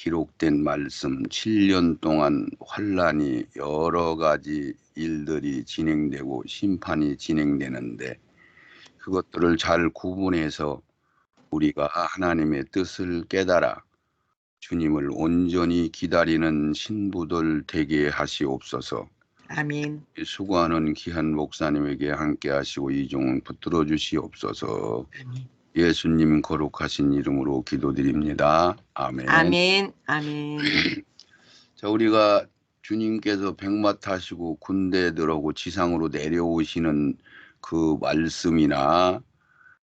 기록된 말씀 7년 동안 환란이 여러 가지 일들이 진행되고 심판이 진행되는데 그것들을 잘 구분해서 우리가 하나님의 뜻을 깨달아 주님을 온전히 기다리는 신부들 되게 하시옵소서. 아멘. 수고하는 귀한 목사님에게 함께 하시고 이종을 붙들어 주시옵소서. 아멘. 예수님 거룩하신 이름으로 기도드립니다. 아멘. 아멘. 아멘. 자, 우리가 주님께서 백마 타시고 군대에 들어오고 지상으로 내려오시는 그 말씀이나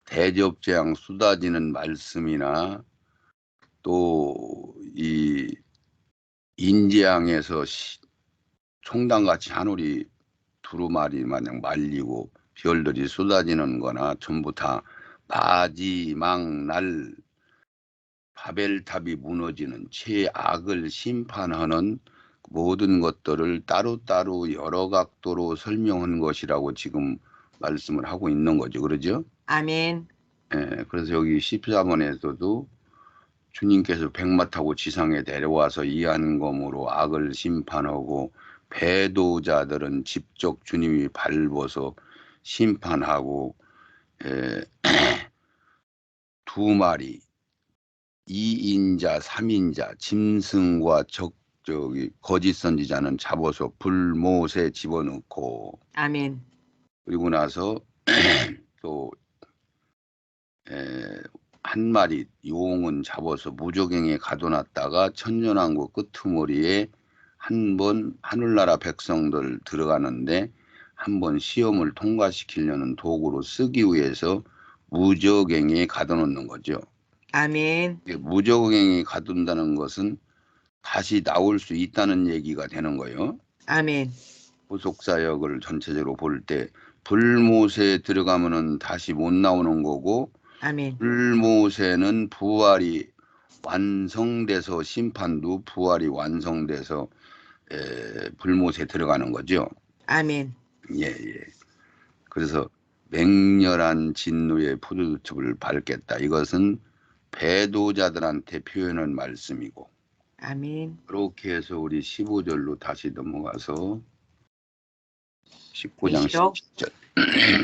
대접재앙 쏟아지는 말씀이나 또 이 인재항에서 총당같이 하늘이 두루마리 마냥 말리고 별들이 쏟아지는 거나 전부 다 마지막 날 바벨탑이 무너지는 최악을 심판하는 모든 것들을 따로따로 여러 각도로 설명한 것이라고 지금 말씀을 하고 있는 거죠. 그러죠? 아멘. 예, 그래서 여기 14번에서도 주님께서 백마 타고 지상에 내려와서 이한검으로 악을 심판하고 배도자들은 직접 주님이 밟아서 심판하고 두 마리 2인자 3인자 짐승과 저기 거짓 선지자는 잡아서 불못에 집어넣고 아멘. 그리고 나서 또 한 마리 용은 잡아서 무저갱에 가둬놨다가 천년왕국 끄트머리에 한 번 하늘나라 백성들 들어가는데 한 번 시험을 통과시키려는 도구로 쓰기 위해서 무저갱에 가둬놓는 거죠. 아멘. 무저갱에 가둔다는 것은 다시 나올 수 있다는 얘기가 되는 거예요. 아멘. 후속사역을 전체적으로 볼 때 불못에 들어가면은 다시 못 나오는 거고 아멘. 불못에는 부활이 완성돼서 심판도 부활이 완성돼서 불못에 들어가는 거죠. 아멘. 예. 그래서 맹렬한 진노의 포도즙을 밟겠다. 이것은 배도자들한테 표현한 말씀이고 아멘. 그렇게 해서 우리 15절로 다시 넘어가서 19장 계시록 17절.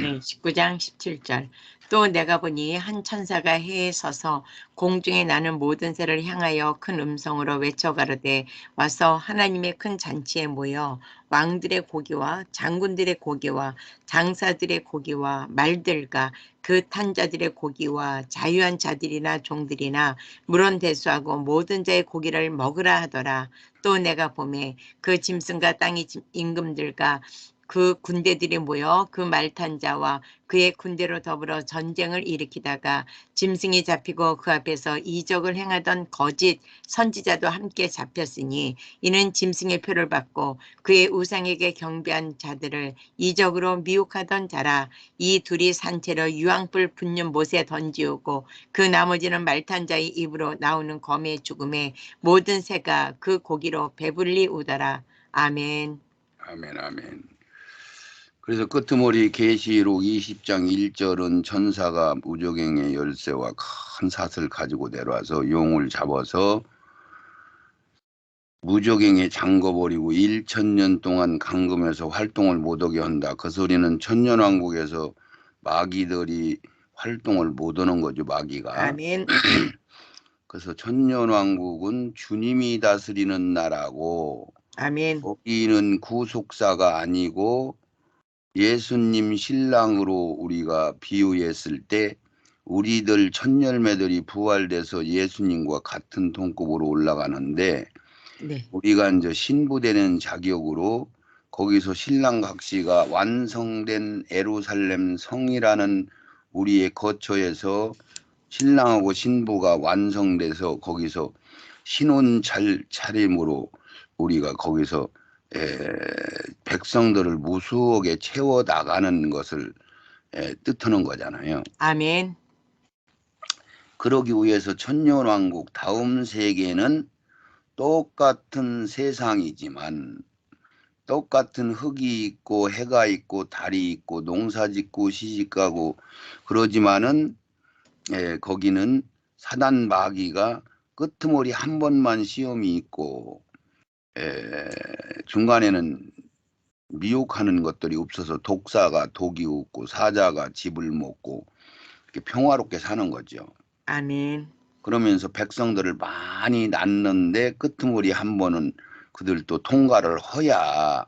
네, 19장 17절. 또 내가 보니 한 천사가 해에 서서 공중에 나는 모든 새를 향하여 큰 음성으로 외쳐 가로되 와서 하나님의 큰 잔치에 모여 왕들의 고기와 장군들의 고기와 장사들의 고기와 말들과 그 탄 자들의 고기와 자유한 자들이나 종들이나 물론 대수하고 모든 자의 고기를 먹으라 하더라. 또 내가 보매 그 짐승과 땅의 임금들과 그 군대들이 모여 그 말탄 자와 그의 군대로 더불어 전쟁을 일으키다가 짐승이 잡히고 그 앞에서 이적을 행하던 거짓 선지자도 함께 잡혔으니 이는 짐승의 표를 받고 그의 우상에게 경배한 자들을 이적으로 미혹하던 자라. 이 둘이 산채로 유황불 붙는 못에 던지우고 그 나머지는 말탄 자의 입으로 나오는 검의 죽음에 모든 새가 그 고기로 배불리 우더라. 아멘. 아멘. 그래서 끄트머리 계시록 20장 1절은 천사가 무저갱의 열쇠와 큰 삿을 가지고 내려와서 용을 잡아서 무저갱에 잠궈버리고 1000년 동안 감금해서 활동을 못하게 한다. 그 소리는 천년왕국에서 마귀들이 활동을 못하는 거죠. 마귀가. 아멘. 그래서 천년왕국은 주님이 다스리는 나라고 아멘. 거기는 구속사가 아니고 예수님 신랑으로 우리가 비유했을 때 우리들 천열매들이 부활돼서 예수님과 같은 동급으로 올라가는데 네. 우리가 이제 신부되는 자격으로 거기서 신랑 각시가 완성된 예루살렘 성이라는 우리의 거처에서 신랑하고 신부가 완성돼서 거기서 신혼 차림으로 우리가 거기서 백성들을 무수하게 채워 나가는 것을 뜻하는 거잖아요. 아멘. 그러기 위해서 천년왕국 다음 세계는 똑같은 세상이지만 똑같은 흙이 있고 해가 있고 달이 있고 농사 짓고 시집 가고 그러지만은 거기는 사단 마귀가 끄트머리 한 번만 시험이 있고 중간에는 미혹하는 것들이 없어서 독사가 독이 없고 사자가 집을 먹고 이렇게 평화롭게 사는 거죠. 아멘. 그러면서 백성들을 많이 낳는데 끄트머리 한 번은 그들도 통과를 허야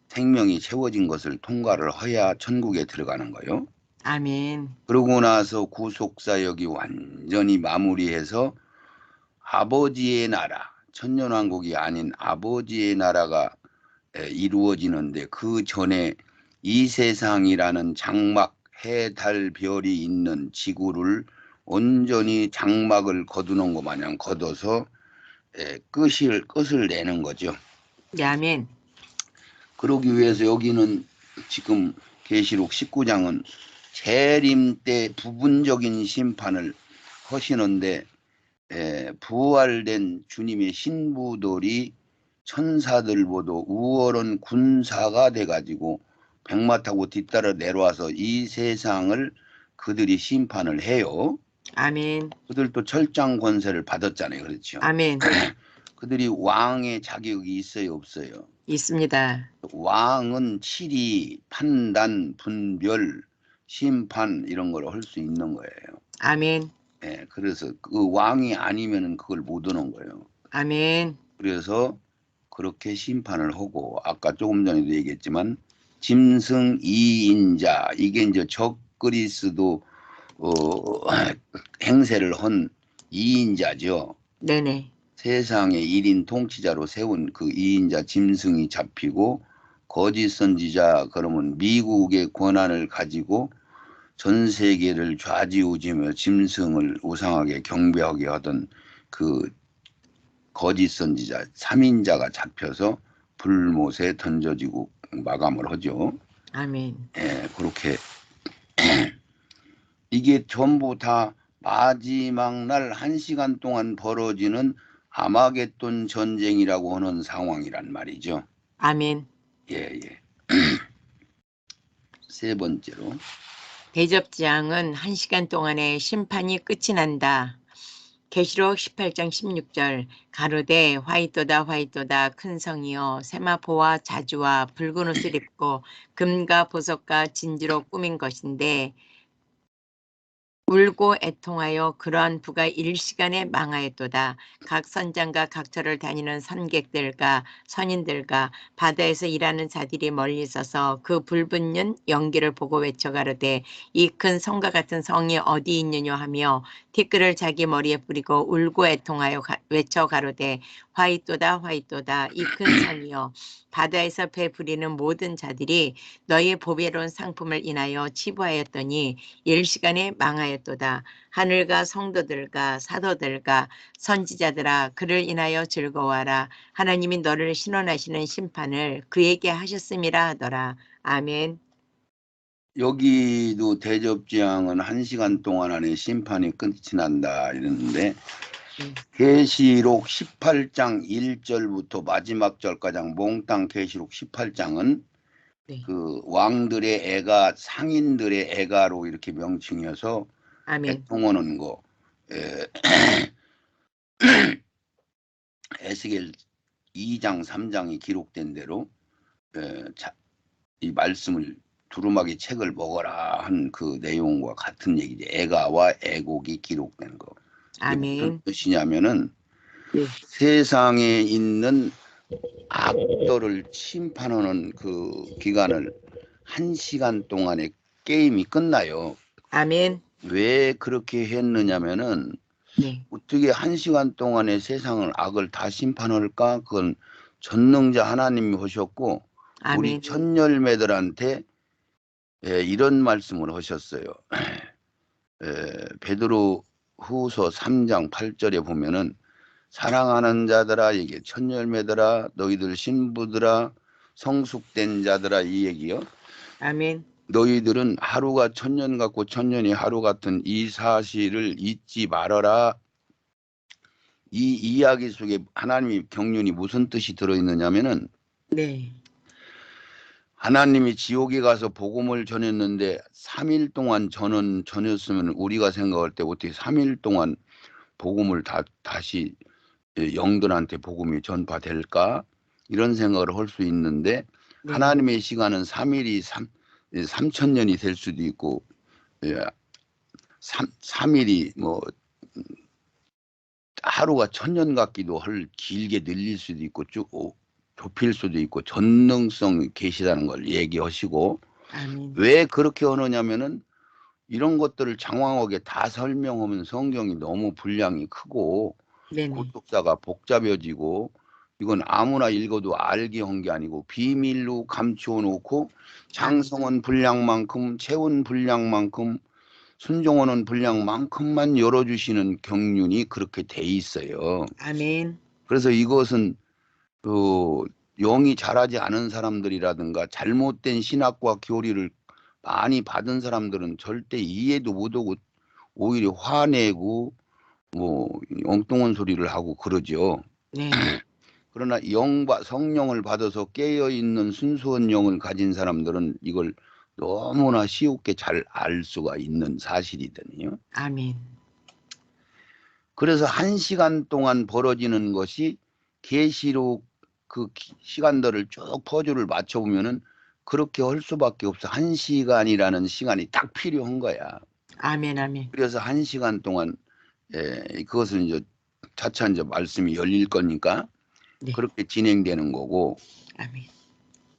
생명이 채워진 것을 통과를 허야 천국에 들어가는 거예요. 아멘. 그러고 나서 구속사역이 완전히 마무리해서 아버지의 나라, 천년왕국이 아닌 아버지의 나라가 이루어지는데 그 전에 이 세상이라는 장막, 해, 달, 별이 있는 지구를 온전히 장막을 거두는 것 마냥 걷어서 끝을 내는 거죠. 네, 아멘. 그러기 위해서 여기는 지금 계시록 19장은 재림 때 부분적인 심판을 하시는데 부활된 주님의 신부들이 천사들보다 우월한 군사가 돼가지고 백마 타고 뒤따라 내려와서 이 세상을 그들이 심판을 해요. 아멘. 그들도 철장 권세를 받았잖아요. 그렇죠. 아멘. 그들이 왕의 자격이 있어요, 없어요? 있습니다. 왕은 치리, 판단, 분별, 심판 이런 걸 할 수 있는 거예요. 아멘. 그래서 그 왕이 아니면은 그걸 못 하는 거예요. 아멘. 그래서 그렇게 심판을 하고 아까 조금 전에도 얘기했지만 짐승 이인자 이게 이제 적그리스도 행세를 한 이인자죠. 네네. 세상의 1인 통치자로 세운 그 이인자 짐승이 잡히고 거짓 선지자 그러면 미국의 권한을 가지고 전 세계를 좌지우지며 짐승을 우상하게 경배하게 하던 그 거짓 선지자 3인자가 잡혀서 불못에 던져지고 마감을 하죠. 아멘. 그렇게 이게 전부 다 마지막 날 1시간 동안 벌어지는 아마겟돈 전쟁이라고 하는 상황이란 말이죠. 아멘. 예. 세 번째로 대접장은 1시간 동안의 심판이 끝이 난다. 계시록 18장 16절 가로되 화이토다 화이토다 큰 성이여 세마포와 자주와 붉은 옷을 입고 금과 보석과 진주로 꾸민 것인데 울고 애통하여 그러한 부가 일시간에 망하였도다. 각 선장과 각 절을 다니는 선객들과 선인들과 바다에서 일하는 자들이 멀리 서서 그 불붙는 연기를 보고 외쳐 가로되 이 큰 성과 같은 성이 어디 있느냐 하며 티끌을 자기 머리에 뿌리고 울고 애통하여 외쳐 가로되 화이토다 화이토다 이 큰 성이여 바다에서 배 부리는 모든 자들이 너희 보배로운 상품을 인하여 치부하였더니 일시간에 망하였도다. 하늘과 성도들과 사도들과 선지자들아 그를 인하여 즐거워하라. 하나님이 너를 신원하시는 심판을 그에게 하셨음이라 하더라. 아멘. 여기도 대접지향은 1시간 동안 안에 심판이 끝이 난다 이러는데 계시록 18장 1절부터 마지막 절까지 몽땅 계시록 18장은 네. 그 왕들의 애가 상인들의 애가로 이렇게 명칭해서 아멘. 애통하는 거 에스겔 2장 3장이 기록된 대로 이 말씀을 두루마기 책을 먹어라 한 그 내용과 같은 얘기죠. 애가와 애곡이 기록된 거. 무슨 아멘. 뜻이냐면은 네. 세상에 있는 악도를 심판하는 그 기간을 1시간 동안에 게임이 끝나요. 아멘. 왜 그렇게 했느냐면은 네. 어떻게 1시간 동안에 세상을 악을 다 심판할까? 그건 전능자 하나님이 하셨고 우리 아멘. 천열매들한테 이런 말씀을 하셨어요. 베드로 후서 3장 8절에 보면은 사랑하는 자들아 이게 천열매들아 너희들 신부들아 성숙된 자들아 이 얘기요. 아멘. 너희들은 하루가 천년 같고 천년이 하루 같은 이 사실을 잊지 말아라. 이 이야기 속에 하나님의 경륜이 무슨 뜻이 들어있느냐면은 네. 하나님이 지옥에 가서 복음을 전했는데 3일 동안 전했으면 우리가 생각할 때 어떻게 3일 동안 복음을 다시 영들한테 복음이 전파될까? 이런 생각을 할 수 있는데 네. 하나님의 시간은 3일이 3,000년이 될 수도 있고 3일이 뭐 하루가 1,000년 같기도 할 길게 늘릴 수도 있고 쭉 좁힐 수도 있고 전능성이 계시다는 걸 얘기하시고 아멘. 왜 그렇게 하느냐면은 이런 것들을 장황하게 다 설명하면 성경이 너무 분량이 크고 네네. 구독자가 복잡해지고 이건 아무나 읽어도 알게 한 게 아니고 비밀로 감추어 놓고 장성원 분량만큼 채운 분량만큼 순종하는 분량만큼만 열어주시는 경륜이 그렇게 돼 있어요. 아멘. 그래서 이것은 그 영이 자라지 않은 사람들이라든가 잘못된 신학과 교리를 많이 받은 사람들은 절대 이해도 못하고 오히려 화내고 뭐 엉뚱한 소리를 하고 그러죠. 네. 그러나 성령을 받아서 깨어있는 순수한 영을 가진 사람들은 이걸 너무나 쉽게 잘 알 수가 있는 사실이거든요. 아멘. 그래서 1시간 동안 벌어지는 것이 계시록 그 시간들을 쭉 퍼즐을 맞춰보면은 그렇게 할 수밖에 없어. 1시간이라는 시간이 딱 필요한 거야. 아멘. 아멘. 그래서 1시간 동안 그것을 이제 차차 이제 말씀이 열릴 거니까 네. 그렇게 진행되는 거고 아멘.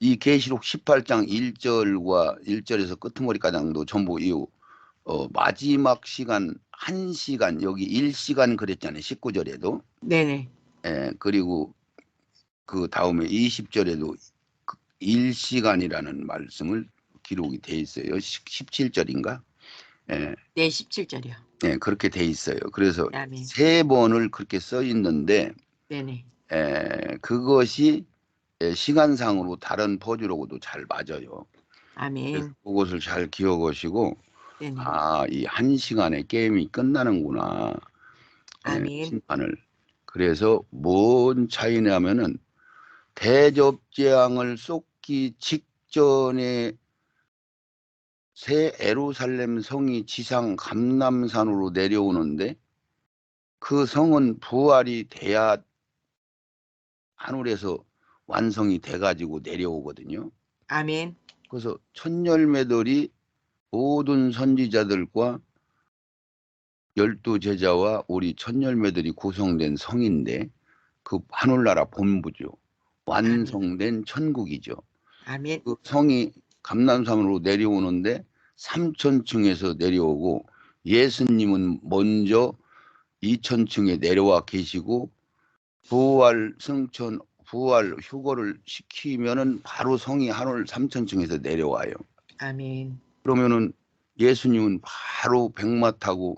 이 계시록 18장 1절과 1절에서 끄트머리가량도 전부 이 마지막 시간 1시간 여기 1시간 그랬잖아요. 19절에도. 네네. 그리고 그 다음에 20절에도 1시간이라는 말씀을 기록이 돼 있어요. 17절인가? 예, 네, 17절이요. 그렇게 돼 있어요. 그래서 아멘. 3번을 그렇게 써 있는데 네네. 그것이 시간상으로 다른 퍼즐하고도 잘 맞아요. 그래서 아멘. 그것을 잘 기억하시고 네네. 이 1시간에 게임이 끝나는구나. 아멘. 심판을. 그래서 뭔 차이냐면은 대접재앙을 쏟기 직전에 새 예루살렘 성이 지상 감람산으로 내려오는데 그 성은 부활이 돼야 하늘에서 완성이 돼가지고 내려오거든요. 아멘. 그래서 첫 열매들이 모든 선지자들과 12제자와 우리 첫 열매들이 구성된 성인데 그 하늘나라 본부죠. 완성된 천국이죠. 아멘. 그 성이 감람산으로 내려오는데 3,000층에서 내려오고 예수님은 먼저 2,000층에 내려와 계시고 부활 승천 부활 휴거를 시키면은 바로 성이 하늘 3,000층에서 내려와요. 아멘. 그러면은 예수님은 바로 백마 타고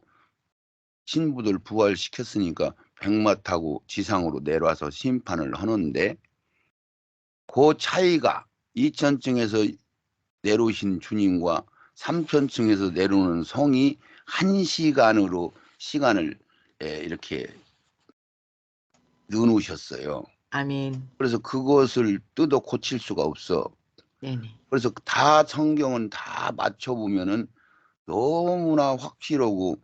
신부들 부활시켰으니까 백마 타고 지상으로 내려와서 심판을 하는데 그 차이가 2,000층에서 내려오신 주님과 3,000층에서 내려오는 성이 1시간으로 시간을 이렇게 넣어놓으셨어요. 아멘. 그래서 그것을 뜯어 고칠 수가 없어. 네네. 그래서 다 성경은 다 맞춰보면은 너무나 확실하고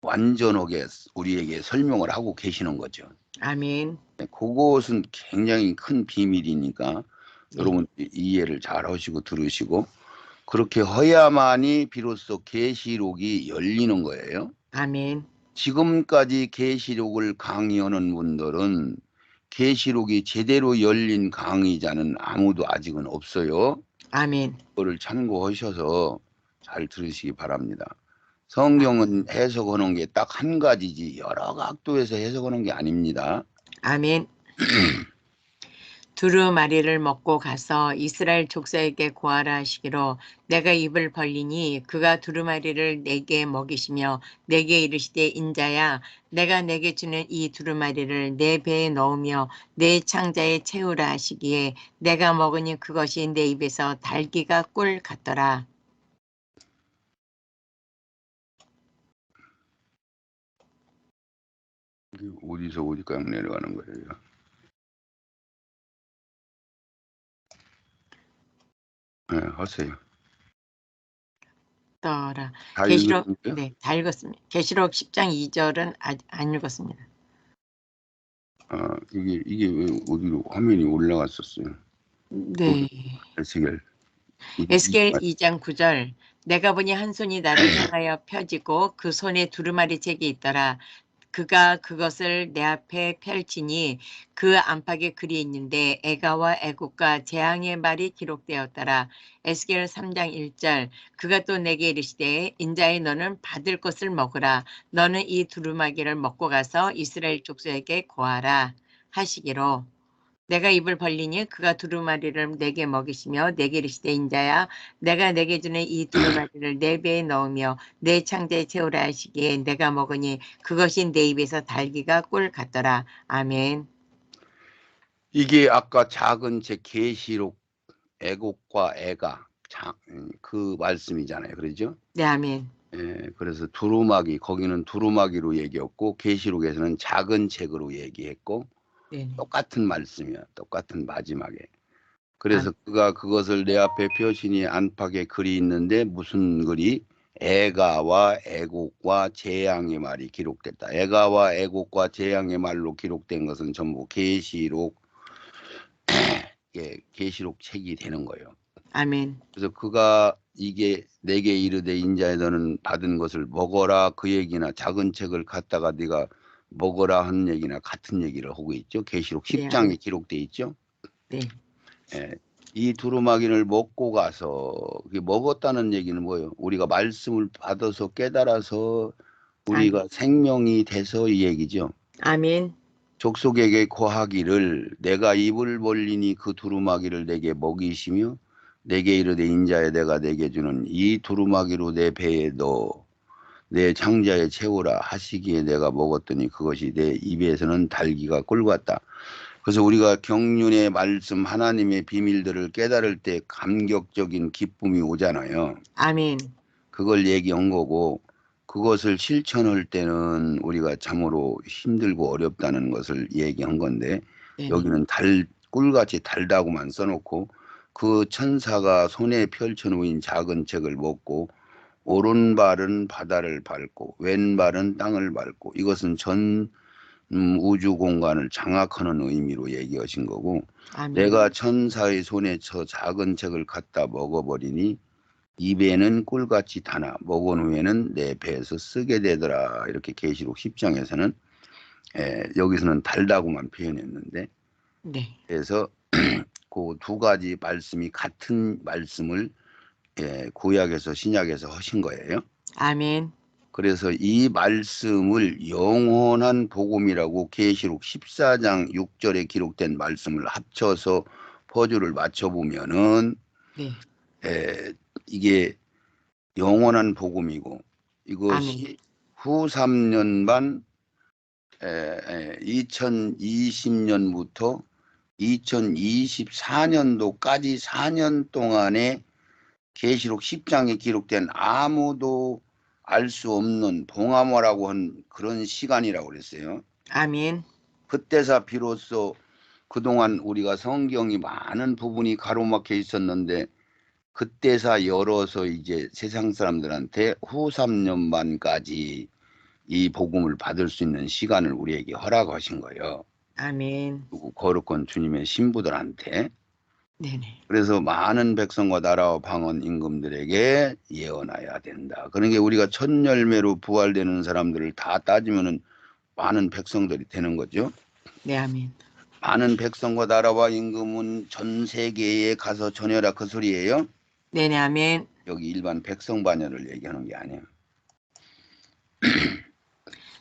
완전하게 우리에게 설명을 하고 계시는 거죠. 아멘. 그것은 굉장히 큰 비밀이니까 네. 여러분 이해를 잘 하시고 들으시고 그렇게 해야만이 비로소 계시록이 열리는 거예요. 아멘. 지금까지 계시록을 강의하는 분들은 계시록이 제대로 열린 강의자는 아무도 아직은 없어요. 아멘. 그거를 참고하셔서 잘 들으시기 바랍니다. 성경은 해석하는 게 딱 한 가지지 여러 각도에서 해석하는 게 아닙니다. 아멘. 두루마리를 먹고 가서 이스라엘 족속에게 고하라 하시기로 내가 입을 벌리니 그가 두루마리를 내게 먹이시며 내게 이르시되 인자야 내가 내게 주는 이 두루마리를 내 배에 넣으며 내 창자에 채우라 하시기에 내가 먹으니 그것이 내 입에서 달기가 꿀 같더라. 어디서 어디까지 내려가는 거예요? 네, 하세요. 같더라. 다 계시록 읽으셨어요? 네, 다 읽었습니다. 계시록 10장 2절은 아직 안 읽었습니다. 이게 왜 어디로 화면이 올라갔었어요? 네. 에스겔 에스겔 2장 9절 내가 보니 한 손이 나를 향하여 펴지고 그 손에 두루마리 책이 있더라. 그가 그것을 내 앞에 펼치니 그 안팎에 글이 있는데 애가와 애국과 재앙의 말이 기록되었더라. 에스겔 3장 1절 그가 또 내게 이르시되 인자의 너는 받을 것을 먹으라. 너는 이 두루마기를 먹고 가서 이스라엘 족속에게 고하라 하시기로 내가 입을 벌리니 그가 두루마리를 내게 먹이시며 내게 이르시되 인자야 내가 내게 주는 이 두루마리를 내 배에 넣으며 내 창자에 채우라 하시기에 내가 먹으니 그것이 내 입에서 달기가 꿀 같더라. 아멘. 이게 아까 작은 제 계시록 애곡과 애가 그 말씀이잖아요. 그러죠? 네, 아멘. 예, 그래서 두루마기 거기는 두루마기로 얘기했고 계시록에서는 작은 책으로 얘기했고 네, 똑같은 말씀이야. 똑같은 마지막에. 아, 그래서 그가 그것을 내 앞에 펴시니 안팎에 글이 있는데 무슨 글이 애가와 애곡과 재앙의 말이 기록됐다. 애가와 애곡과 재앙의 말로 기록된 것은 전부 계시록 계시록 책이 되는 거예요. 아멘. 그래서 그가 이게 내게 이르되 인자에 너는 받은 것을 먹어라 그 얘기나 작은 책을 갖다가 네가 먹어라 하는 얘기나 같은 얘기를 하고 있죠. 계시록 네, 10장에 아멘. 기록돼 있죠. 네, 예, 이 두루마기를 먹고 가서 그게 먹었다는 얘기는 뭐예요? 우리가 말씀을 받아서 깨달아서 아멘. 우리가 생명이 돼서 이 얘기죠. 아멘. 족속에게 고하기를 내가 입을 벌리니 그 두루마기를 내게 먹이시며 내게 이르되 인자에 내가 내게 주는 이 두루마기로 내 배에 넣어 내 창자에 채우라 하시기에 내가 먹었더니 그것이 내 입에서는 달기가 꿀 같다. 그래서 우리가 경륜의 말씀 하나님의 비밀들을 깨달을 때 감격적인 기쁨이 오잖아요. 아멘. 그걸 얘기한 거고 그것을 실천할 때는 우리가 참으로 힘들고 어렵다는 것을 얘기한 건데 네네. 여기는 꿀같이 달다고만 써놓고 그 천사가 손에 펼쳐놓은 작은 책을 먹고 오른발은 바다를 밟고 왼발은 땅을 밟고 이것은 전 우주 공간을 장악하는 의미로 얘기하신 거고 아멘. 내가 천사의 손에 저 작은 책을 갖다 먹어버리니 입에는 꿀같이 타나 먹은 후에는 내 배에서 쓰게 되더라. 이렇게 계시록 10장에서는 여기서는 달다고만 표현했는데 네. 그래서 그 두 가지 말씀이 같은 말씀을 구약에서 신약에서 하신 거예요. 아멘. 그래서 이 말씀을 영원한 복음이라고 계시록 14장 6절에 기록된 말씀을 합쳐서 퍼즐을 맞춰보면은 네. 이게 영원한 복음이고 아멘. 이것이 후 3년반 2020년부터 2024년도까지 4년 동안에 계시록 10장에 기록된 아무도 알 수 없는 봉화모라고 한 그런 시간이라고 그랬어요. 아멘. 그때서 비로소 그동안 우리가 성경이 많은 부분이 가로막혀 있었는데 그때서 열어서 이제 세상 사람들한테 후 3년반까지 이 복음을 받을 수 있는 시간을 우리에게 허락하신 거예요. 아멘. 그리고 거룩한 주님의 신부들한테. 네네. 그래서 많은 백성과 나라와 방언 임금들에게 예언해야 된다. 그런 게 우리가 첫 열매로 부활되는 사람들을 다 따지면은 많은 백성들이 되는 거죠. 네, 아멘. 많은 백성과 나라와 임금은 전 세계에 가서 전해라 그 소리예요. 네네, 아멘. 여기 일반 백성 반열을 얘기하는 게 아니에요.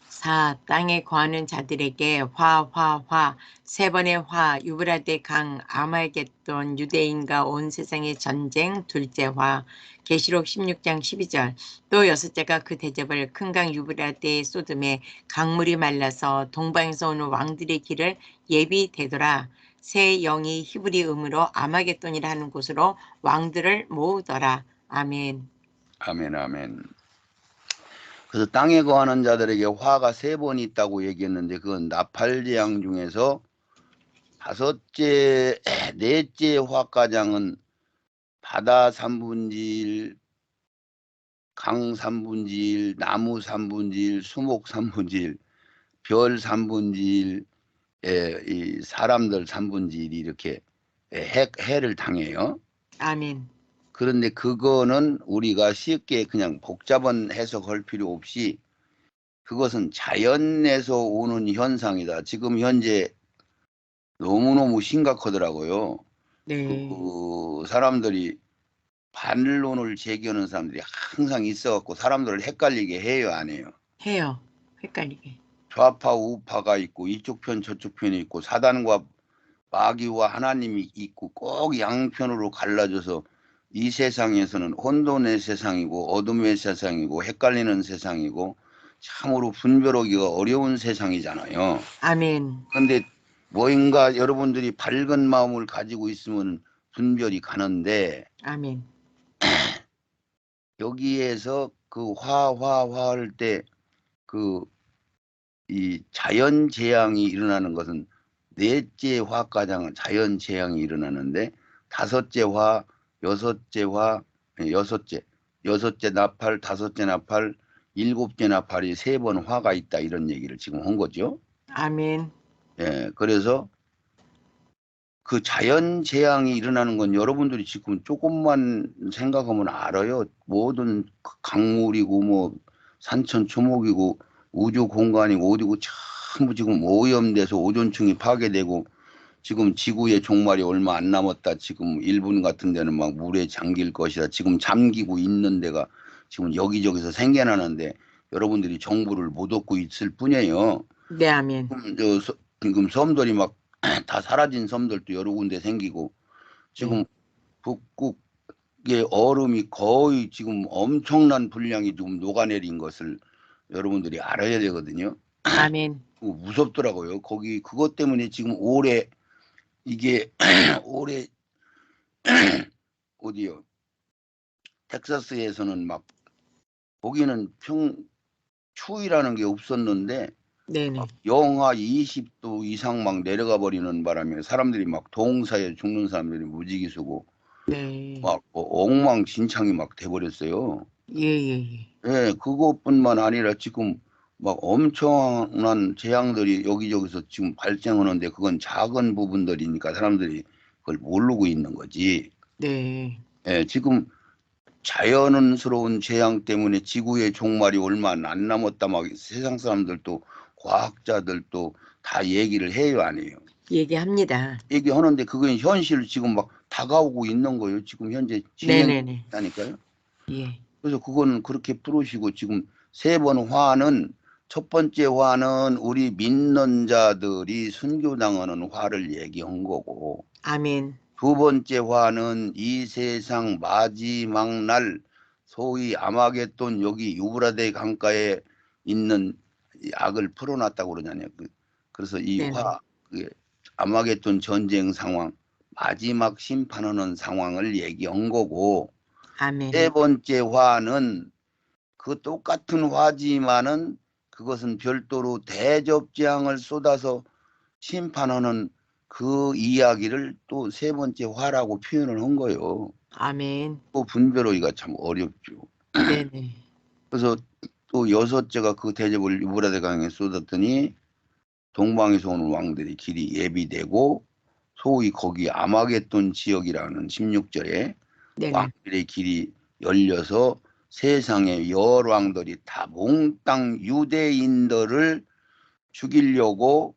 4. 땅에 거하는 자들에게 화. 세 번의 화, 유브라데 강, 아말겟돈, 유대인과 온 세상의 전쟁, 둘째 화. 계시록 16장 12절. 또 여섯째가 그 대접을 큰 강 유브라데에 쏟음에 강물이 말라서 동방에서 오는 왕들의 길을 예비되더라. 새 영이 히브리 음으로 아마겟돈이라 하는 곳으로 왕들을 모으더라. 아멘. 아멘 아멘. 그래서 땅에 거하는 자들에게 화가 3번 있다고 얘기했는데 그건 나팔 재앙 중에서 넷째 화가장은 바다 3분의 1 강 3분지 1, 나무 3분지 1, 수목 3분지 1, 별 3분지 1, 이 사람들 3분지 1이 이렇게 해를 당해요. 아멘. 그런데 그거는 우리가 쉽게 그냥 복잡한 해석할 필요 없이 그것은 자연에서 오는 현상이다. 지금 현재 너무너무 심각하더라고요. 네. 그 사람들이 반론을 제기하는 사람들이 항상 있어갖고 사람들을 헷갈리게 해요, 안 해요? 해요. 헷갈리게. 좌파 우파가 있고 이쪽 편 저쪽 편이 있고 사단과 마귀와 하나님이 있고 꼭 양편으로 갈라져서 이 세상에서는 혼돈의 세상이고 어둠의 세상이고 헷갈리는 세상이고 참으로 분별하기가 어려운 세상이잖아요. 아멘. 그런데 뭔가 여러분들이 밝은 마음을 가지고 있으면 분별이 가는데 아멘. 여기에서 그 할 때 그 이 자연 재앙이 일어나는 것은 넷째 화가장은 자연 재앙이 일어나는데 다섯째 화, 여섯째 화, 여섯째 나팔, 다섯째 나팔, 일곱째 나팔이 3번 화가 있다 이런 얘기를 지금 한 거죠. 아멘. 예, 그래서 그 자연 재앙이 일어나는 건 여러분들이 지금 조금만 생각하면 알아요. 모든 강물이고 뭐 산천 초목이고 우주 공간이고 어디고 전부 지금 오염돼서 오존층이 파괴되고 지금 지구의 종말이 얼마 안 남았다. 지금 일본 같은 데는 막 물에 잠길 것이다. 지금 잠기고 있는 데가 지금 여기저기서 생겨나는데 여러분들이 정보를 못 얻고 있을 뿐이에요. 네, 아멘. 지금 섬들이 막 다 사라진 섬들도 여러 군데 생기고 지금 네. 북극의 얼음이 거의 지금 엄청난 분량이 지금 녹아내린 것을 여러분들이 알아야 되거든요. 아멘. 무섭더라고요. 거기 그것 때문에 지금 올해 이게 올해 어디요? 텍사스에서는 막 거기는 추위라는 게 없었는데 네네. 영하 20도 이상 막 내려가 버리는 바람에 사람들이 막 동사에 죽는 사람들이 무지기수고 네. 막 엉망진창이 막 돼버렸어요. 예, 예, 예. 예, 그것뿐만 아니라 지금 막 엄청난 재앙들이 여기저기서 지금 발생하는데 그건 작은 부분들이니까 사람들이 그걸 모르고 있는 거지. 네. 예, 지금 자연스러운 재앙 때문에 지구의 종말이 얼마 안 남았다 막 세상 사람들도 과학자들도 다 얘기를 해요, 안 해요? 얘기합니다. 얘기하는데 그게 현실 지금 막 다가오고 있는 거예요. 지금 현재 네네네. 진행하니까요. 예. 그래서 그거는 그렇게 풀으시고 지금 3번 화는 첫 번째 화는 우리 믿는 자들이 순교당하는 화를 얘기한 거고 아멘. 두 번째 화는 이 세상 마지막 날 소위 아마겟돈 여기 유브라데 강가에 있는 이 악을 풀어놨다고 그러잖아요. 그래서 이 네네. 아마겟돈 전쟁 상황 마지막 심판하는 상황을 얘기한 거고 세 아멘. 번째 화는 그 똑같은 화지만은 그것은 별도로 대접재앙을 쏟아서 심판하는 그 이야기를 또 3번째 화라고 표현을 한 거예요. 아멘. 또 분별하기가 참 어렵죠. 네네. 그래서 또 여섯째가 그 대접을 유브라데 강에 쏟았더니 동방에서 오는 왕들이 길이 예비되고 소위 거기 아마겟돈 지역이라는 16절에 네네. 왕들의 길이 열려서 세상의 여왕들이 다 몽땅 유대인들을 죽이려고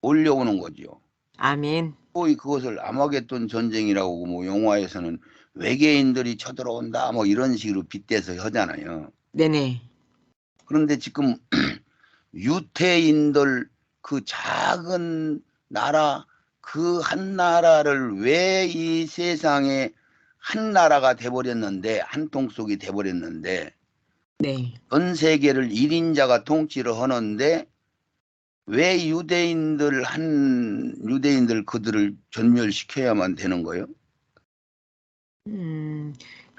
올려오는 거죠. 아멘. 소위 그것을 아마겟돈 전쟁이라고 뭐 영화에서는 외계인들이 쳐들어온다 뭐 이런 식으로 빗대서 하잖아요. 네네. 그런데 지금 유태인들 그 작은 나라 그 한 나라를 왜 이 세상에 한 나라가 돼버렸는데 한 통 속이 돼버렸는데 네. 전 세계를 1인자가 통치를 하는데 왜 유대인들 그들을 전멸시켜야만 되는 거예요? 음,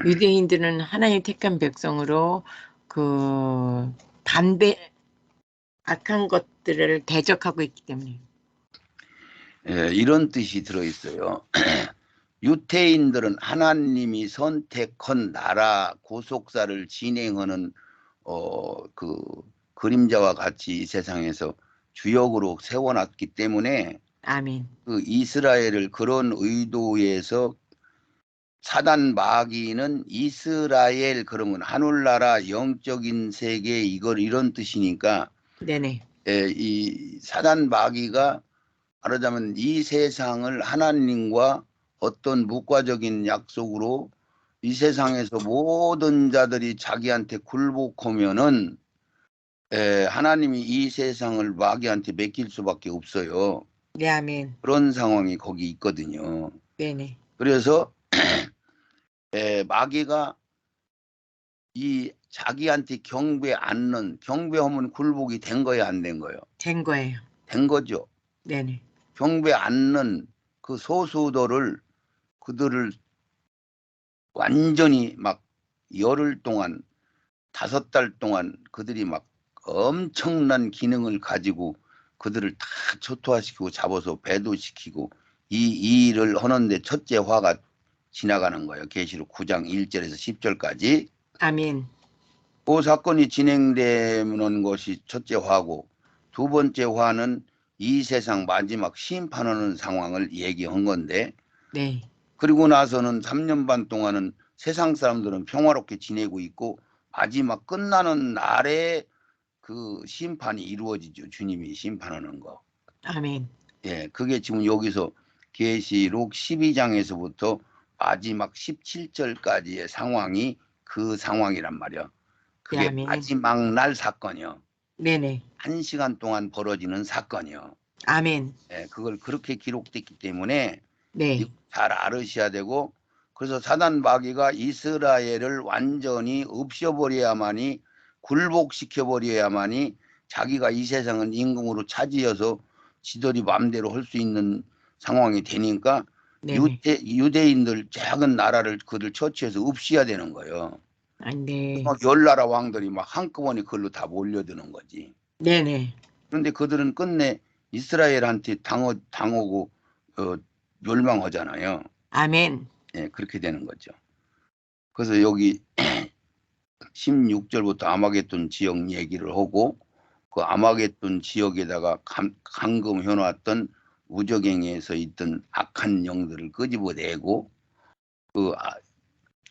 유대인들은 하나님 택한 백성으로 그 악한 것들을 대적하고 있기 때문에. 예, 이런 뜻이 들어있어요. 유태인들은 하나님이 선택한 나라 고속사를 진행하는 그 그림자와 같이 이 세상에서 주역으로 세워놨기 때문에 아멘. 그 이스라엘을 그런 의도에서 사단 마귀는 이스라엘 그러면 하늘나라 영적인 세계 이걸 이런 뜻이니까 네네. 이 사단 마귀가 말하자면 이 세상을 하나님과 어떤 무과적인 약속으로 이 세상에서 모든 자들이 자기한테 굴복하면은 하나님이 이 세상을 마귀한테 맡길 수밖에 없어요. 네, 아멘. 그런 상황이 거기 있거든요. 네네. 그래서 마귀가 이 자기한테 경배하면 굴복이 된 거예요, 안 된 거예요? 된 거예요. 된 거죠. 네네. 경배 않는 그 소수들을 그들을 완전히 막 열흘 동안 5달 동안 그들이 막 엄청난 기능을 가지고 그들을 다 초토화시키고 잡아서 배도시키고 이 일을 하는데 첫째 화가 지나가는 거예요. 계시록 9장 1절에서 10절까지. 아멘. 그 사건이 진행되는 것이 첫째 화고, 두 번째 화는 이 세상 마지막 심판하는 상황을 얘기한 건데, 네. 그리고 나서는 3년 반 동안은 세상 사람들은 평화롭게 지내고 있고 마지막 끝나는 날에 그 심판이 이루어지죠. 주님이 심판하는 거. 아멘. 예, 그게 지금 여기서 계시록 12장에서부터 마지막 17절까지의 상황이 그 상황이란 말이야. 네, 그게 아멘. 마지막 날 사건이요. 네네. 1시간 동안 벌어지는 사건이요. 아멘. 예, 그걸 그렇게 기록됐기 때문에 이거 네. 잘 알으셔야 되고, 그래서 사단 마귀가 이스라엘을 완전히 없애버려야만이, 굴복시켜버려야만이 자기가 이 세상은 임금으로 차지해서 지들이 마음대로 할 수 있는 상황이 되니까 네네. 유대인들 작은 나라를 그들 처치해서 없애야 되는 거예요. 아, 네. 막 10나라 왕들이 막 한꺼번에 그걸로 다 몰려드는 거지. 네네. 그런데 그들은 끝내 이스라엘한테 당하고 멸망하잖아요. 아멘. 예, 그렇게 되는 거죠. 그래서 여기 16절부터 아마겟돈 지역 얘기를 하고, 그 아마겟돈 지역에다가 감금해놨던 우저갱에서 있던 악한 영들을 끄집어내고, 그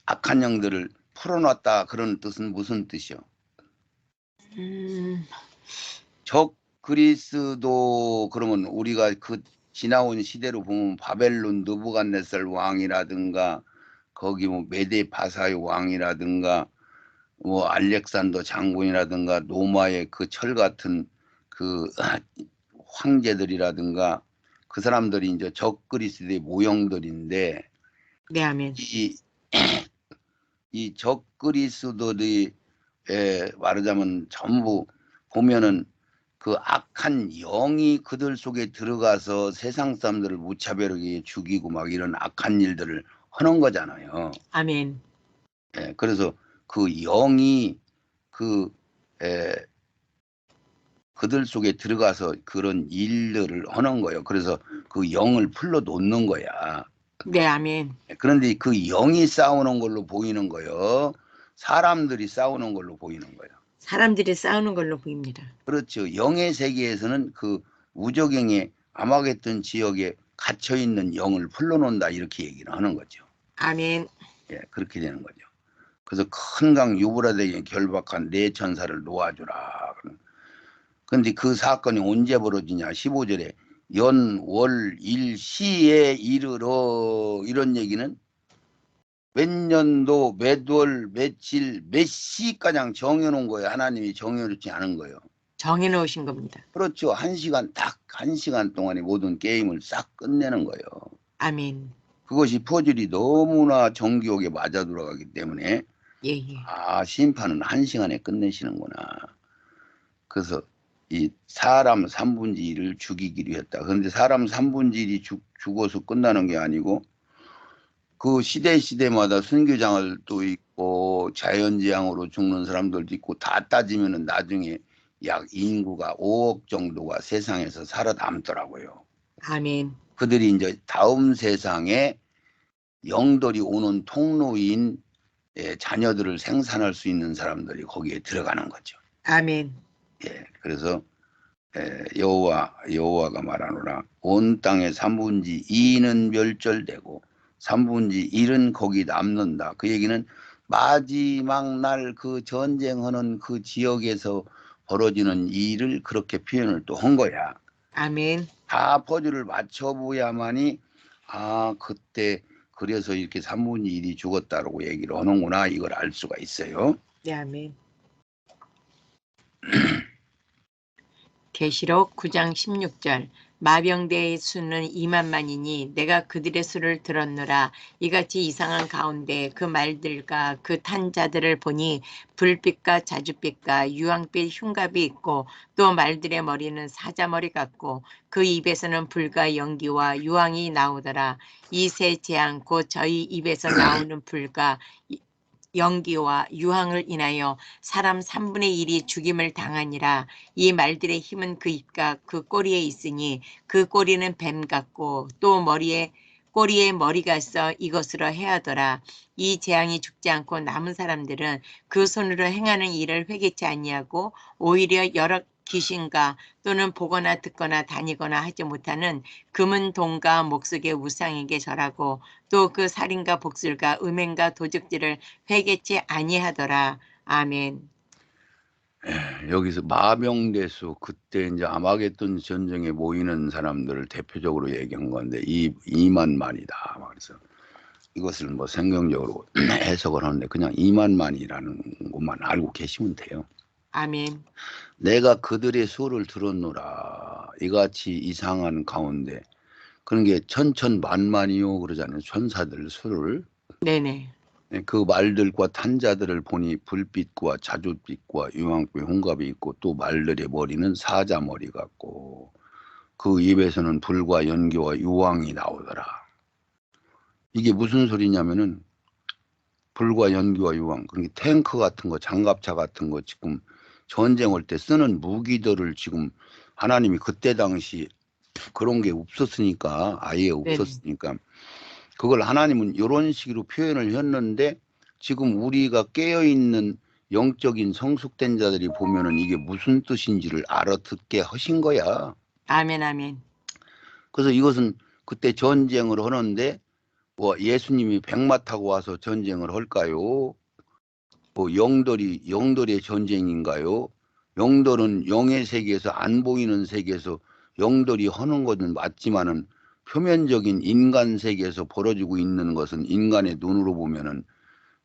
악한 영들을 풀어놨다 그런 뜻은 무슨 뜻이요? 음, 적 그리스도 그러면 우리가 그 지나온 시대로 보면 바벨론 느부갓네살 왕이라든가 거기 뭐 메데 바사의 왕이라든가 뭐 알렉산더 장군이라든가 로마의 그 철 같은 그 황제들이라든가 그 사람들이 이제 적 그리스도의 모형들인데 네, 아멘. 이 적 그리스도들이 말하자면 전부 보면은 그 악한 영이 그들 속에 들어가서 세상 사람들을 무차별하게 죽이고 막 이런 악한 일들을 하는 거잖아요. 아멘. 예, 그래서 그 영이 그 그들 속에 들어가서 그런 일들을 하는 거예요. 그래서 그 영을 풀러 놓는 거야. 네, 아멘. 그런데 그 영이 싸우는 걸로 보이는 거예요. 사람들이 싸우는 걸로 보이는 거예요. 사람들이 싸우는 걸로 보입니다. 그렇죠. 영의 세계에서는 그 우저갱에 아마겟돈 지역에 갇혀 있는 영을 풀러놓는다 이렇게 얘기를 하는 거죠. 아멘. 예, 그렇게 되는 거죠. 그래서 큰 강 유브라데에 결박한 네 천사를 놓아주라. 그런데 그 사건이 언제 벌어지냐? 15절에 연, 월, 일, 시에 이르러 이런 얘기는 몇 년도, 몇 월, 며칠, 몇 시가량 정해놓은 거예요. 하나님이 정해놓지 않은 거예요. 정해 놓으신 겁니다. 그렇죠. 1시간 딱 1시간 동안에 모든 게임을 싹 끝내는 거예요. 아멘. 그것이 퍼즐이 너무나 정교하게 맞아 들어가기 때문에 예, 예. 심판은 1시간에 끝내시는구나. 그래서 이 사람 3분의 1을 죽이기로 했다. 그런데 사람 3분의 1이 죽어서 끝나는 게 아니고 그 시대마다 순교장도 있고 자연재앙으로 죽는 사람들도 있고 다 따지면은 나중에 약 인구가 5억 정도가 세상에서 살아남더라고요. 아멘. 그들이 이제 다음 세상에 영들이 오는 통로인 자녀들을 생산할 수 있는 사람들이 거기에 들어가는 거죠. 아멘. 예, 그래서 여호와가 말하노라 온 땅의 3분의 2는 멸절되고 3분의 1은 거기 남는다. 그 얘기는 마지막 날 그 전쟁하는 그 지역에서 벌어지는 일을 그렇게 표현을 또 한 거야. 아멘. 다 퍼즐을 맞춰보야만이 그때 그래서 이렇게 3분의 1이 죽었다라고 얘기를 하는구나 이걸 알 수가 있어요. 네, 아멘. 계시록 9장 16절 마병대의 수는 2만만이니 내가 그들의 수를 들었노라. 이같이 이상한 가운데 그 말들과 그 탄 자들을 보니 불빛과 자줏빛과 유황빛 흉갑이 있고 또 말들의 머리는 사자머리 같고 그 입에서는 불과 연기와 유황이 나오더라. 이 세 재앙 곧 저희 입에서 나오는 불과 연기와 유황을 인하여 사람 3분의 1이 죽임을 당하니라. 이 말들의 힘은 그 입과 그 꼬리에 있으니 그 꼬리는 뱀 같고 또 꼬리에 머리가 있어 이것으로 해하더라. 이 재앙이 죽지 않고 남은 사람들은 그 손으로 행하는 일을 회개치 아니하고 오히려 여러 귀신과 또는 보거나 듣거나 다니거나 하지 못하는 금은 동과 목석의 우상에게 절하고 또 그 살인과 복술과 음행과 도적질을 회개치 아니하더라. 아멘. 여기서 마병대수 그때 이제 아마겟돈 전쟁에 모이는 사람들을 대표적으로 얘기한 건데 2만만이다. 그래서 이것을 뭐 성경적으로 해석을 하는데 그냥 2만만이라는 것만 알고 계시면 돼요. 아멘. 내가 그들의 수를 들었노라. 이같이 이상한 가운데 그런 게 천천만만이요 그러잖아요. 천사들 수를. 네네. 그 말들과 탄자들을 보니 불빛과 자줏빛과 유황빛 홍갑이 있고 또 말들의 머리는 사자 머리 같고 그 입에서는 불과 연기와 유황이 나오더라. 이게 무슨 소리냐면은 불과 연기와 유황, 그러니까 탱크 같은 거, 장갑차 같은 거 지금 전쟁할 때 쓰는 무기들을 지금 하나님이 그때 당시 그런 게 없었으니까 아예 네네. 없었으니까 그걸 하나님은 이런 식으로 표현을 했는데 지금 우리가 깨어있는 영적인 성숙된 자들이 보면은 이게 무슨 뜻인지를 알아듣게 하신 거야. 아멘. 아멘. 그래서 이것은 그때 전쟁을 하는데 뭐 예수님이 백마 타고 와서 전쟁을 할까요? 뭐 영들의 전쟁인가요? 영들은 영의 세계에서 안 보이는 세계에서 영들이 하는 것은 맞지만은 표면적인 인간 세계에서 벌어지고 있는 것은 인간의 눈으로 보면은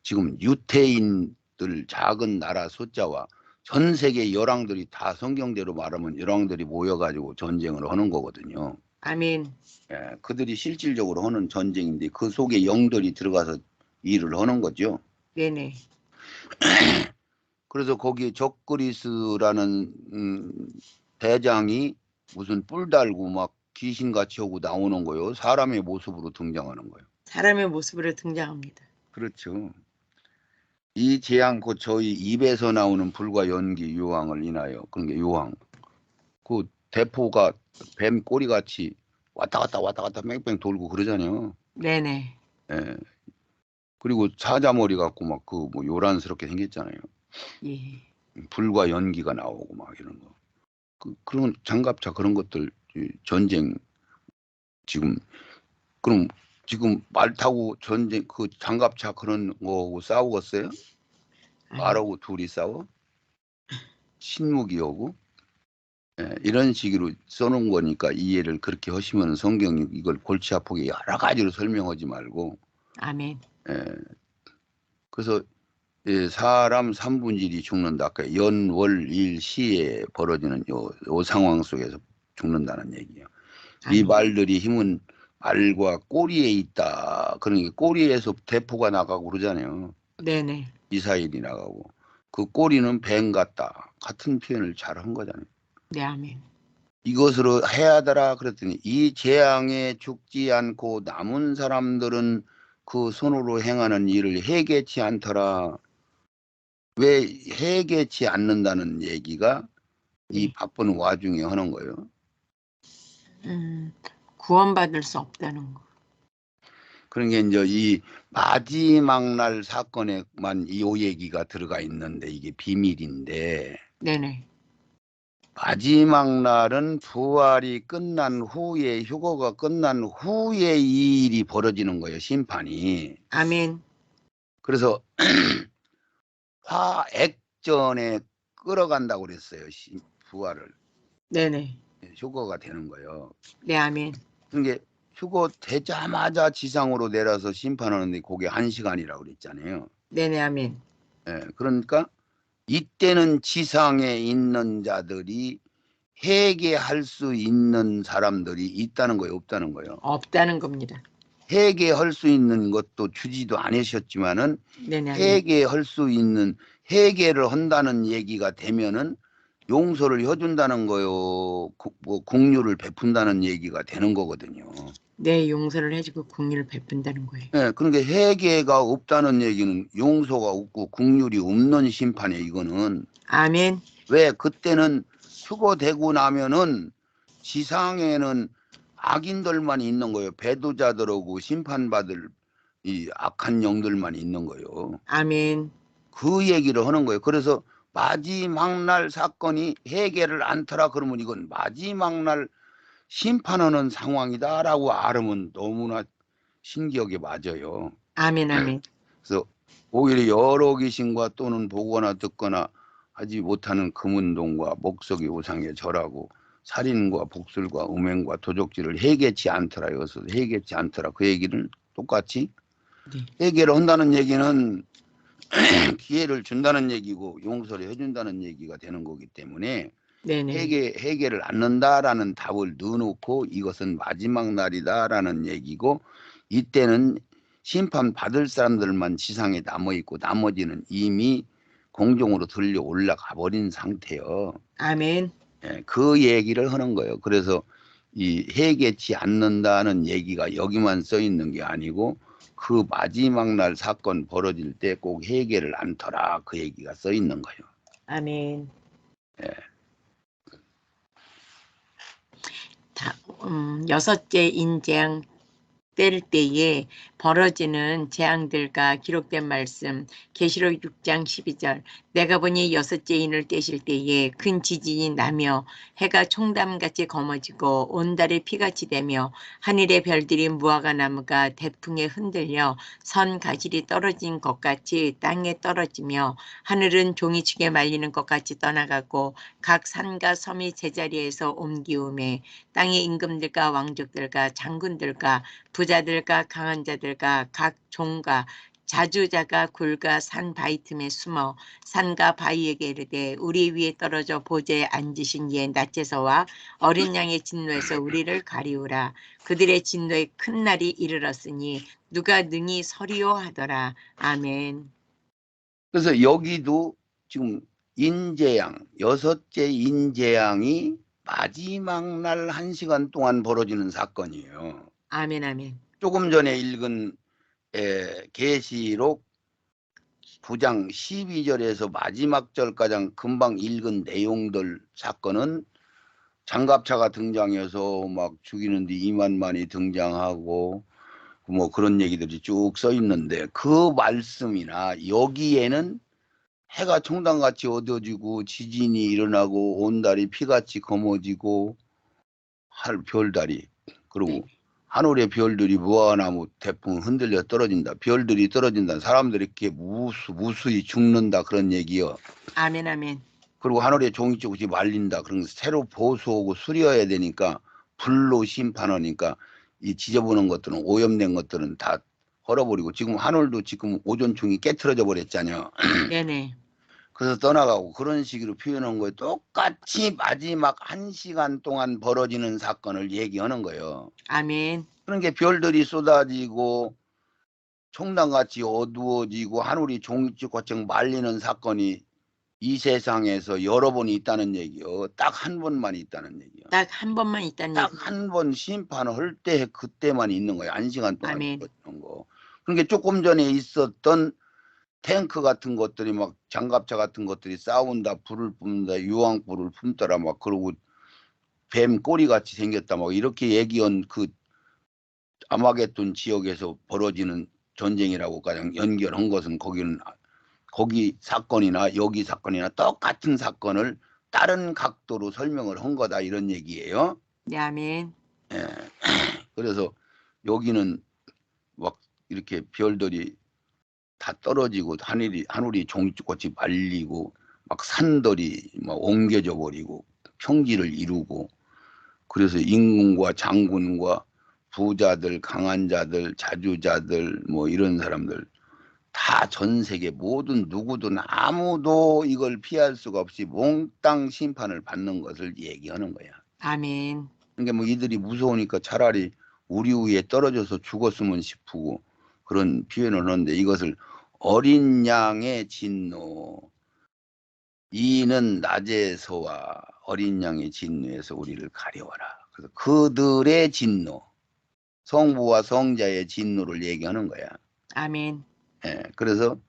지금 유태인들 작은 나라 숫자와 전 세계 열왕들이 다 성경대로 말하면 열왕들이 모여가지고 전쟁을 하는 거거든요. 아멘. 예, 그들이 실질적으로 하는 전쟁인데 그 속에 영들이 들어가서 일을 하는 거죠. 네네. 그래서 거기 적그리스라는 대장이 무슨 뿔 달고 막 귀신같이 오고 나오는 거예요. 사람의 모습으로 등장하는 거예요. 사람의 모습으로 등장합니다. 그렇죠. 이 재앙 곧 저희 입에서 나오는 불과 연기 유황을 인하여 그런 게 유황. 그 대포가 뱀 꼬리같이 왔다 갔다 뺑뺑 돌고 그러잖아요. 네네. 예. 그리고 사자머리 갖고 막 그 뭐 요란스럽게 생겼잖아요. 예. 불과 연기가 나오고 막 이런 거. 그런 장갑차 그런 것들 전쟁 지금 그럼 지금 말 타고 전쟁 그 장갑차 그런 거하고 싸우겠어요? 아멘. 말하고 둘이 싸워? 신무기하고 이런 식으로 써놓은 거니까 이해를 그렇게 하시면 성경이 이걸 골치 아프게 여러 가지로 설명하지 말고 아멘. 예, 그래서 사람 3분의 1이 죽는다. 아까 연, 월, 일, 시에 벌어지는 요 상황 속에서 죽는다는 얘기예요. 이 아멘. 말들이 힘은 알과 꼬리에 있다. 그러니까 꼬리에서 대포가 나가고 그러잖아요. 네네. 미사일이 나가고. 그 꼬리는 뱀 같다. 같은 표현을 잘 한 거잖아요. 네. 아멘. 이것으로 해야 하더라 그랬더니 이 재앙에 죽지 않고 남은 사람들은 그 손으로 행하는 일을 해개치 않더라. 왜 해개치 않는다는 얘기가 이 네. 바쁜 와중에 하는 거예요. 구원받을 수 없다는 거. 그런 게 이제 이 마지막 날 사건에만 이 얘기가 들어가 있는데 이게 비밀인데, 네네. 마지막 날은 부활이 끝난 후에, 휴거가 끝난 후에 이 일이 벌어지는 거예요, 심판이. 아멘. 그래서 화액전에 끌어간다고 그랬어요, 부활을. 네네. 휴거가 되는 거예요. 네, 아멘. 그게 휴거 되자마자 지상으로 내려서 심판하는데 그게 1시간이라고 그랬잖아요. 네네, 아멘. 예, 그러니까 이때는 지상에 있는 자들이 회개할 수 있는 사람들이 있다는 거예요, 없다는 거예요? 없다는 겁니다. 회개할 수 있는 것도 주지도 않으셨지만은 네네, 아멘. 회개할 수 있는, 회개를 한다는 얘기가 되면은 용서를 해준다는 거요, 뭐 긍휼을 베푼다는 얘기가 되는 거거든요. 내 용서를 해주고 긍휼을 베푼다는 거예요. 예, 그러니까 회개가 없다는 얘기는 용서가 없고 긍휼이 없는 심판이에요, 이거는. 아멘. 왜 그때는 휴거되고 나면은 지상에는 악인들만 있는 거예요. 배도자들하고 심판받을 이 악한 영들만 있는 거예요. 아멘. 그 얘기를 하는 거예요. 그래서 마지막 날 사건이 해결을 않더라 그러면 이건 마지막 날 심판하는 상황이다라고 알으면 너무나 신기하게 맞아요. 아멘, 아멘. 그래서 오히려 여러 귀신과 또는 보거나 듣거나 하지 못하는 금운동과 목석이 우상에 절하고 살인과 복술과 음행과 도적질을 해결치 않더라. 여기서 해결치 않더라. 그 얘기는 똑같이 네. 해결을 한다는 얘기는 기회를 준다는 얘기고 용서를 해준다는 얘기가 되는 거기 때문에 네네. 해결을 않는다라는 답을 넣어놓고 이것은 마지막 날이다라는 얘기고, 이때는 심판 받을 사람들만 지상에 남아 있고 나머지는 이미 공중으로 들려 올라가 버린 상태요. 아멘. 예, 그 얘기를 하는 거예요. 그래서 이 해결치 않는다는 얘기가 여기만 써 있는 게 아니고 그 마지막 날 사건 벌어질 때 꼭 해결을 않더라, 그 얘기가 써 있는 거예요. 아멘. 예. 여섯째 인재앙 때릴 때에 벌어지는 재앙들과 기록된 말씀 계시록 6장 12절 내가 보니 여섯째 인을 떼실 때에 큰 지진이 나며 해가 총담같이 검어지고 온 달이 피같이 되며 하늘의 별들이 무화과 나무가 대풍에 흔들려 선 가지리 떨어진 것 같이 땅에 떨어지며 하늘은 종이축에 말리는 것 같이 떠나가고 각 산과 섬이 제자리에서 옮기우매 땅의 임금들과 왕족들과 장군들과 부자들과 강한 자들과 각 종과 자주자가 굴과 산 바위 틈에 숨어 산과 바위에게 이르되 우리 위에 떨어져 보좌에 앉으신 이의 낯에서와 어린 양의 진노에서 우리를 가리우라. 그들의 진노의 큰 날이 이르렀으니 누가 능히 서리요 하더라. 아멘. 그래서 여기도 지금 인재양, 여섯째 인재양이 마지막 날 1시간 동안 벌어지는 사건이에요. 아멘. 아멘. 조금 전에 읽은 계시록 9장 12절에서 마지막 절까지 금방 읽은 내용들 사건은 장갑차가 등장해서 막 죽이는데 2만만이 등장하고 뭐 그런 얘기들이 쭉 써 있는데, 그 말씀이나 여기에는 해가 총당같이 어두워지고 지진이 일어나고 온 달이 피같이 검어지고 별달이, 네. 그리고 하늘의 별들이 무화과나무 대풍 흔들려 떨어진다, 별들이 떨어진다, 사람들이 이렇게 무수히 죽는다, 그런 얘기요. 아멘. 아멘. 그리고 하늘의 종이 조금씩 말린다. 그런 거 새로 보수하고 수리해야 되니까 불로 심판하니까 이 지저분한 것들은, 오염된 것들은 다 헐어버리고, 지금 하늘도 지금 오존충이 깨트려져 버렸잖아요. 네네. 그래서 떠나가고, 그런 식으로 표현한 거예요. 똑같이 마지막 1시간 동안 벌어지는 사건을 얘기하는 거예요. 아멘. 그런 게 별들이 쏟아지고 총당같이 어두워지고 하늘이 종이축같이 말리는 사건이 이 세상에서 여러 번 있다는 얘기요. 딱 한 번만 있다는 얘기요. 딱 한 번만 있다는 딱 얘기. 한 번 심판을 할 때 그때만 있는 거예요. 1시간 동안 아멘. 벌어지는 거. 그러니까 조금 전에 있었던 탱크 같은 것들이 막 장갑차 같은 것들이 싸운다, 불을 뿜는다, 유황불을 품더라 막 그러고 뱀 꼬리 같이 생겼다 막 이렇게 얘기한 그 아마겟돈 지역에서 벌어지는 전쟁이라고 가장 연결한 것은 거기 사건이나 여기 사건이나 똑같은 사건을 다른 각도로 설명을 한 거다 이런 얘기예요. 네, 아멘. 예. 그래서 여기는 막 이렇게 별들이 다 떨어지고 하늘이 종이꽃이 말리고 막 산들이 막 옮겨져 버리고 평지를 이루고, 그래서 임금과 장군과 부자들, 강한 자들, 자주자들 뭐 이런 사람들 다 전 세계 모든 누구든 아무도 이걸 피할 수가 없이 몽땅 심판을 받는 것을 얘기하는 거야. 아멘. 그러니까 뭐 이들이 무서우니까 차라리 우리 위에 떨어져서 죽었으면 싶고 그런 표현을 하는데, 이것을 어린 양의 진노, 이는 낮에서와 어린 양의 진노에서 우리를 가려워라. 그래서 그들의 진노, 성부와 성자의 진노를 얘기하는 거야. 아멘. 예, 그래서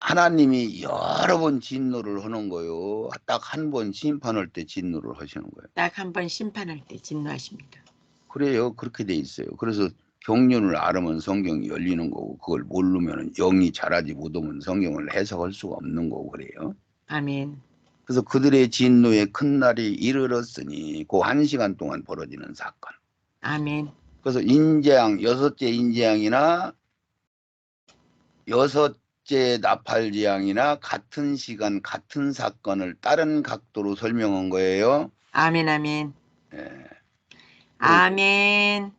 하나님이 여러 번 진노를 하는 거요. 딱 한 번 심판할 때 진노를 하시는 거예요. 딱 한 번 심판할 때 진노하십니다. 그래요. 그렇게 돼 있어요. 그래서 경륜을 알으면 성경이 열리는 거고, 그걸 모르면 영이 자라지 못하면 성경을 해석할 수가 없는 거고 그래요. 아멘. 그래서 그들의 진노의 큰 날이 이르렀으니 그 1시간 동안 벌어지는 사건. 아멘. 그래서 인재양, 6째 인재양이나 6째 나팔지양이나 같은 시간 같은 사건을 다른 각도로 설명한 거예요. 아멘. 아멘. 예. 그래서 아멘.